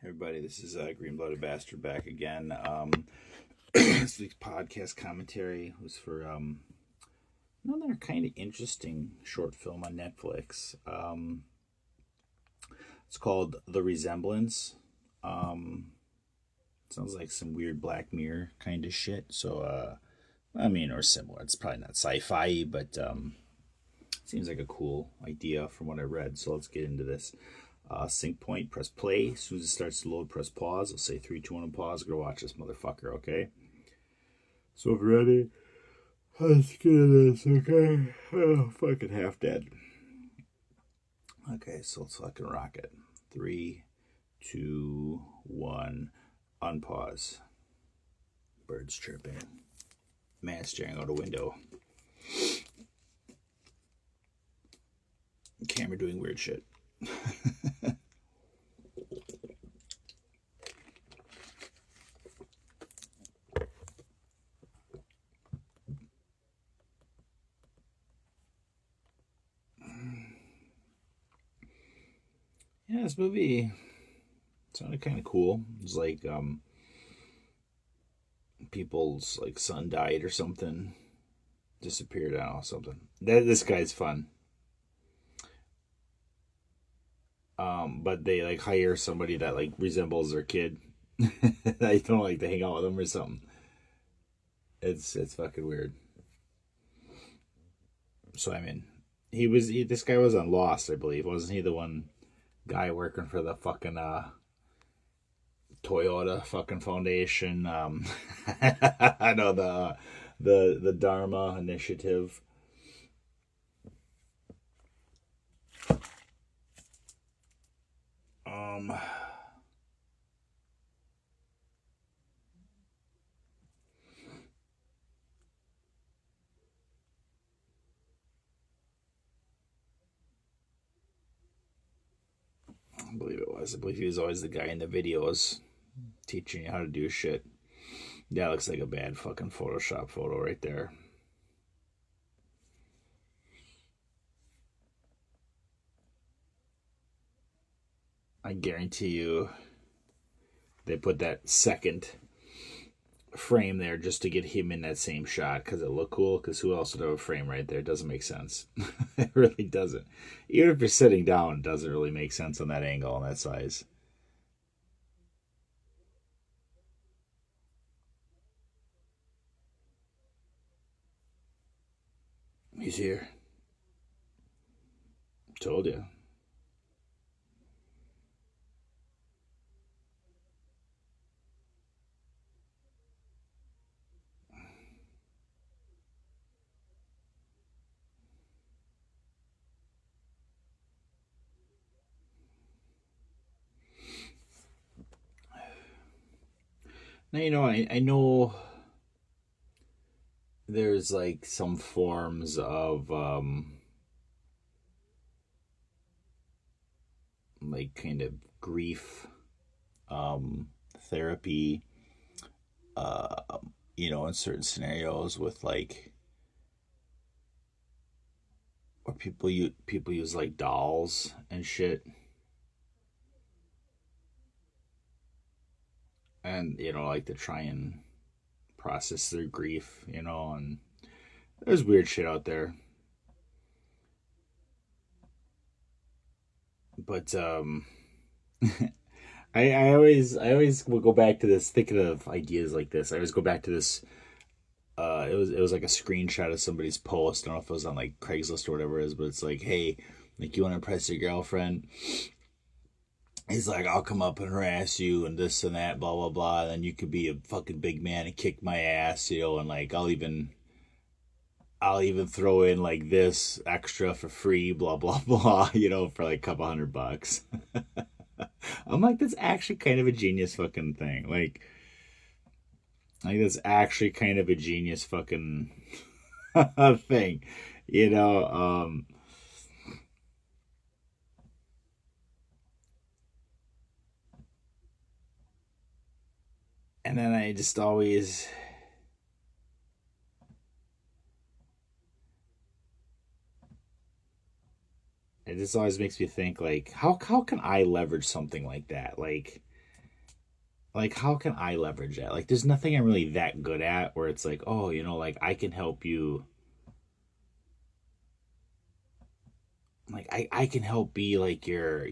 Everybody, this is Green Blooded Bastard back again. This week's podcast commentary was for another kind of interesting short film on Netflix. It's called The Resemblance. Sounds like some weird Black Mirror kind of shit. So, or similar. It's probably not sci-fi, but seems like a cool idea from what I read. So let's get into this. Sync point, press play. As soon as it starts to load, press pause. I'll say 3, 2, 1, and pause. Go watch this motherfucker, okay? So if you're ready, let's get into this, okay? Oh, fucking half dead. Okay, so let's fucking rock it. 3, 2, 1, unpause. Birds chirping. Man staring out a window. Camera doing weird shit. Yeah, this movie sounded kind of cool. It was like people's like son died or something, disappeared. I don't know, something. This guy's fun. But they like hire somebody that like resembles their kid. I don't like to hang out with them or something. It's fucking weird. So I mean, this guy was on Lost, I believe, wasn't he? The one guy working for the fucking Toyota fucking foundation. I know the Dharma Initiative. I believe it was. I believe he was always the guy in the videos teaching you how to do shit. Yeah, looks like a bad fucking Photoshop photo right there. I guarantee you they put that second frame there just to get him in that same shot because it looked cool. Because who else would have a frame right there? It doesn't make sense. It really doesn't. Even if you're sitting down, it doesn't really make sense on that angle and that size. He's here. Told you. Now, I know there's like some forms of like kind of grief therapy, uh, in certain scenarios with like where people use like dolls and shit, and like to try and process their grief, and there's weird shit out there. But I always will go back to this thinking of ideas like this. I always go back to this. It was like a screenshot of somebody's post. I don't know if it was on like Craigslist or whatever it is, but it's like, hey, like you want to impress your girlfriend. He's like, I'll come up and harass you and this and that, blah blah blah. And then you could be a fucking big man and kick my ass, and like I'll even throw in like this extra for free, blah blah blah, for like a couple $100. I'm like, that's actually kind of a genius fucking thing. Like that's actually kind of a genius fucking thing, you know. And then I just always, it just always makes me think like, how can I leverage something like that? Like, like how can I leverage that? Like there's nothing I'm really that good at where it's like, oh, like I can help you, like I can help be like your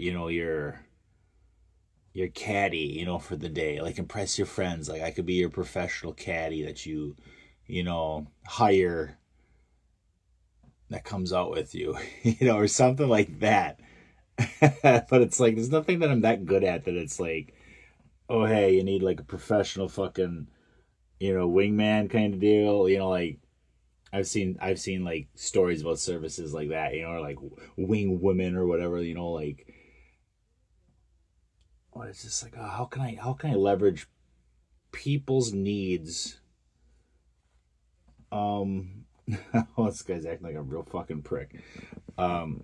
caddy, for the day. Like impress your friends. Like I could be your professional caddy that you hire that comes out with you, or something like that. But it's like there's nothing that I'm that good at that it's like, oh hey, you need like a professional fucking, wingman kind of deal. Like I've seen like stories about services like that, or like wing women or whatever, like what it's just like, oh, how can I leverage people's needs. Oh, this guy's acting like a real fucking prick. Um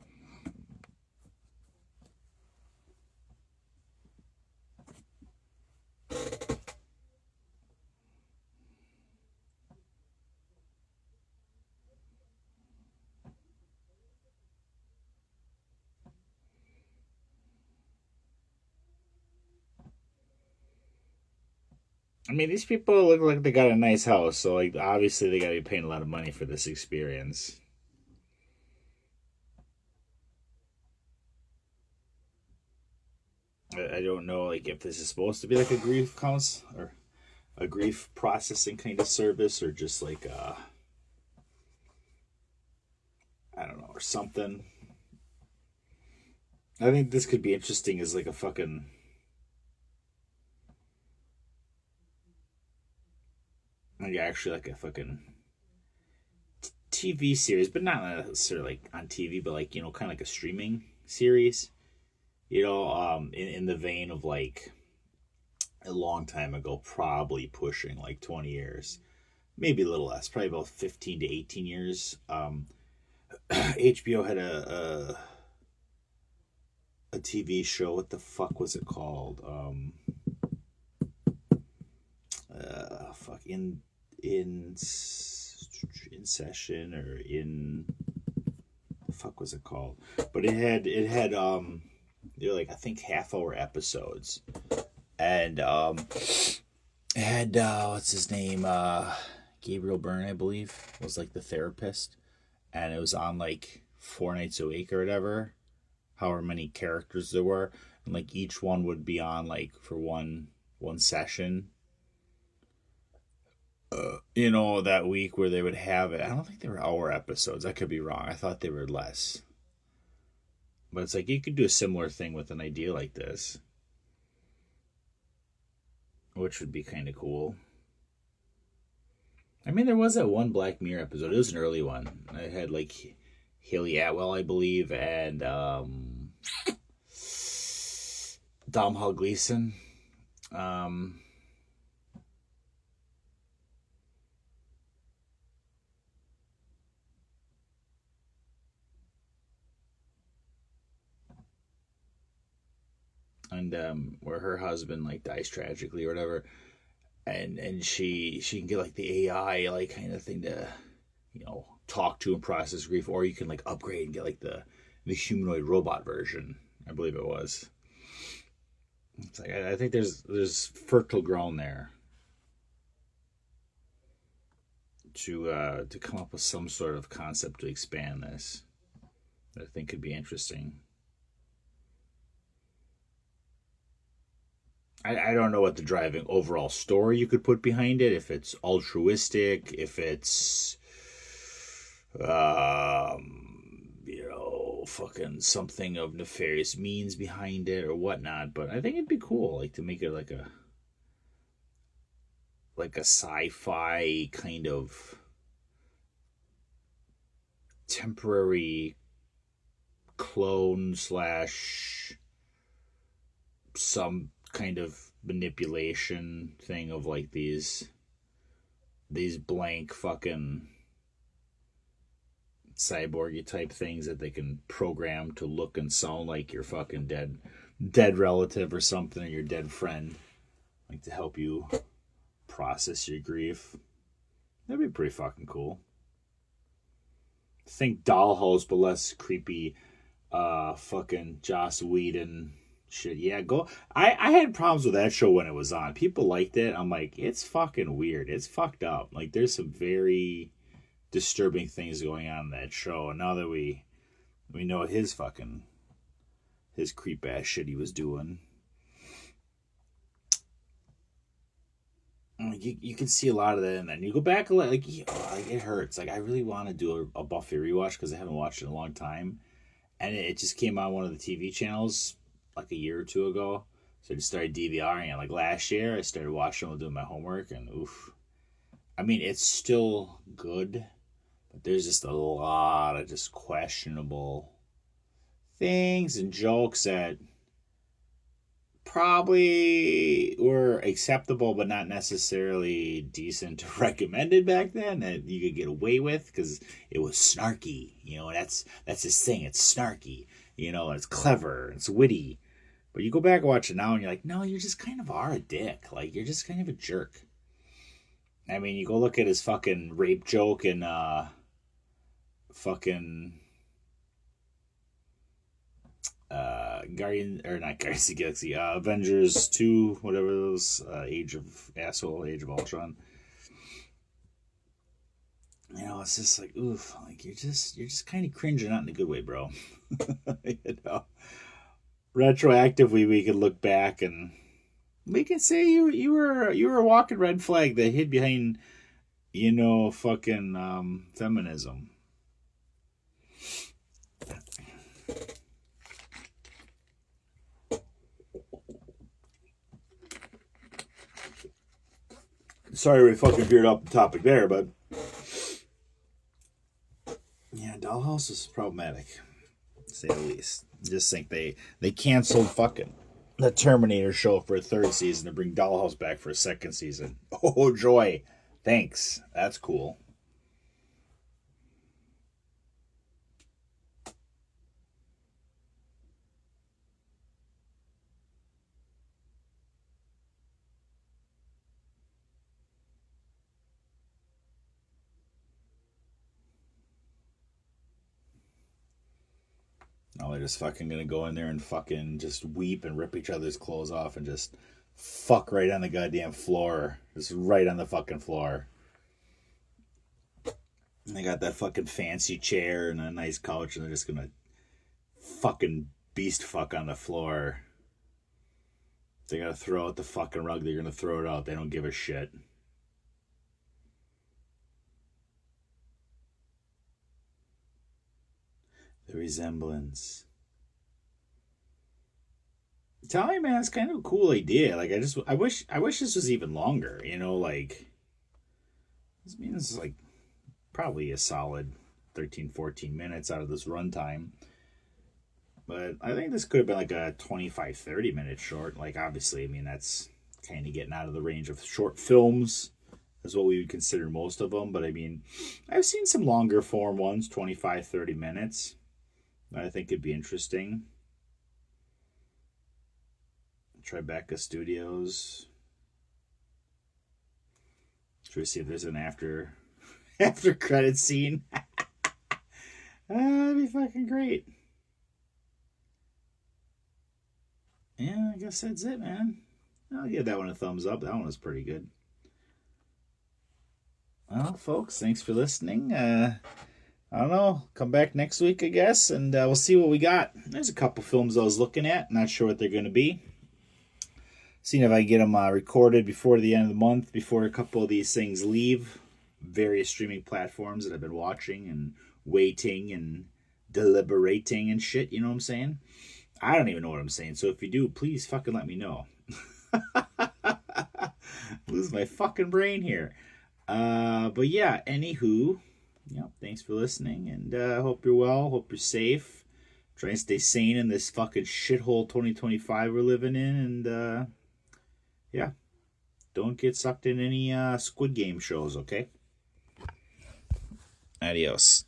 I mean, these people look like they got a nice house, so like obviously they got to be paying a lot of money for this experience. I don't know like if this is supposed to be like a grief counts or a grief processing kind of service or just like I don't know or something. I think this could be interesting as like a fucking like actually like a fucking TV series, but not necessarily like on TV, but like kind of like a streaming series. In the vein of like a long time ago, probably pushing like 20 years, maybe a little less, probably about 15 to 18 years. HBO had a TV show. What the fuck was it called? Fuck in session or in the fuck was it called? But it had they're like I think half-hour episodes, and it had what's his name, Gabriel Byrne, I believe, was like the therapist, and it was on like 4 nights a week or whatever, however many characters there were, and like each one would be on like for one session, that week where they would have it. I don't think they were hour episodes. I could be wrong. I thought they were less. But it's like you could do a similar thing with an idea like this, which would be kind of cool. I mean, there was that one Black Mirror episode. It was an early one. It had like Haley Atwell, I believe, and Domhnall Gleeson. Um, and where her husband like dies tragically or whatever, and she can get like the AI like kind of thing to talk to and process grief, or you can like upgrade and get like the humanoid robot version. I believe it was. It's like I think there's fertile ground there to come up with some sort of concept to expand this that I think could be interesting. I don't know what the driving overall story you could put behind it. If it's altruistic, if it's fucking something of nefarious means behind it or whatnot. But I think it'd be cool, like to make it like a sci-fi kind of temporary clone slash some kind of manipulation thing of like these blank fucking cyborgy type things that they can program to look and sound like your fucking dead relative or something, or your dead friend, like to help you process your grief. That'd be pretty fucking cool. Think Dollhouse, but less creepy fucking Joss Whedon Shit, yeah, go. I had problems with that show when it was on. People liked it. I'm like, it's fucking weird. It's fucked up. Like, there's some very disturbing things going on in that show. And now that we know his creep ass shit he was doing, you can see a lot of that. And then you go back a lot, like it hurts. Like I really want to do a Buffy rewatch because I haven't watched it in a long time, and it just came on one of the TV channels like a year or two ago. So I just started DVRing it. Like last year, I started watching while doing my homework, and oof. I mean, it's still good, but there's just a lot of just questionable things and jokes that probably were acceptable but not necessarily decent or recommended back then that you could get away with because it was snarky. That's his thing. It's snarky. It's clever. It's witty. But you go back and watch it now and you're like, no, you just kind of are a dick. Like, you're just kind of a jerk. I mean, you go look at his fucking rape joke and fucking Guardian, or not Guardians of the Galaxy, Avengers 2, whatever those, Age of Ultron. It's just like, oof, like you're just kind of cringing, not in a good way, bro. you know, Retroactively, we could look back and we can say you were a walking red flag that hid behind, fucking feminism. Sorry we fucking veered off the topic there, but yeah, Dollhouse is problematic, to say the least. Just think they canceled fucking the Terminator show for a third season to bring Dollhouse back for a second season. Oh joy, thanks. That's cool. Now they're just fucking gonna go in there and fucking just weep and rip each other's clothes off and just fuck right on the goddamn floor. Just right on the fucking floor. And they got that fucking fancy chair and a nice couch and they're just gonna fucking beast fuck on the floor. If they gotta throw out the fucking rug, they're gonna throw it out. They don't give a shit. The Resemblance. Tell me, man, it's kind of a cool idea. Like, I wish this was even longer. Like this means like probably a solid 13, 14 minutes out of this runtime. But I think this could have been like a 25, 30 minute short. Like, obviously, I mean, that's kind of getting out of the range of short films. Is what we would consider most of them. But I mean, I've seen some longer form ones, 25, 30 minutes. That I think could be interesting. Tribeca Studios. Should we see if there's an after credit scene? That'd be fucking great. Yeah, I guess that's it, man. I'll give that one a thumbs up. That one was pretty good. Well, folks, thanks for listening. I don't know. Come back next week, I guess, and we'll see what we got. There's a couple films I was looking at. Not sure what they're going to be. Seeing if I can get them recorded before the end of the month, before a couple of these things leave various streaming platforms that I've been watching and waiting and deliberating and shit. You know what I'm saying? I don't even know what I'm saying. So if you do, please fucking let me know. Lose my fucking brain here. But yeah, anywho, thanks for listening, and hope you're well, hope you're safe. Try and stay sane in this fucking shithole 2025 we're living in, and yeah, don't get sucked in any Squid Game shows, okay? Adios.